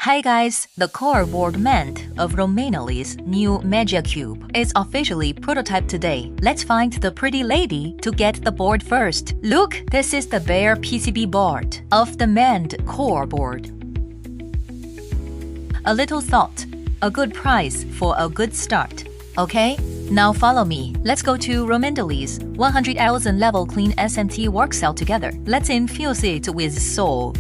Hi guys, the core board meant of Romindly's new NewCube is officially prototyped today. Let's find the pretty lady to get the board first. Look, this is the bare PCB board of the manned core board. A little thought, a good price for a good start. Okay? Now follow me. Let's go to Romindly's 100,000 level clean SMT work cell together. Let's infuse it with soul.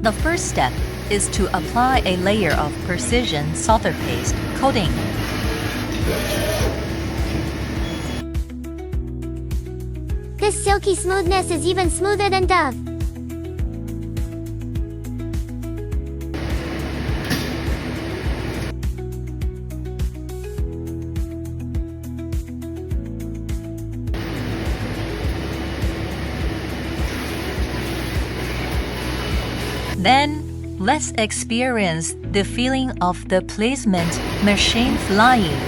The first step is to apply a layer of precision solder paste coating. This silky smoothness is even smoother than Dove. Then, let's experience the feeling of the placement machine flying.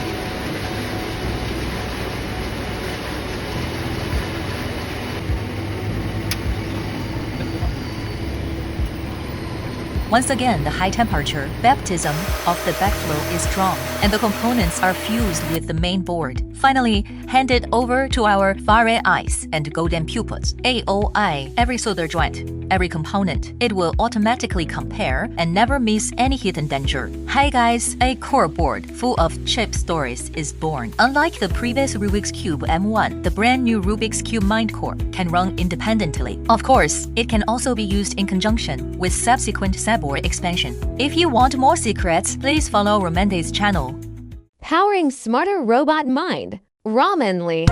Once again, the high temperature baptism of the backflow is strong, and the components are fused with the main board. Finally, hand it over to our fiery eyes and golden pupils. AOI, every solder joint, every component. It will automatically compare and never miss any hidden danger. Hi guys, a core board full of chip stories is born. Unlike the previous Rubik's Cube M1, the brand new Rubik's Cube Mind Core can run independently. Of course, it can also be used in conjunction with subsequent board expansion. If you want more secrets, please follow Romindly's channel. Powering smarter robot mind, Romindly.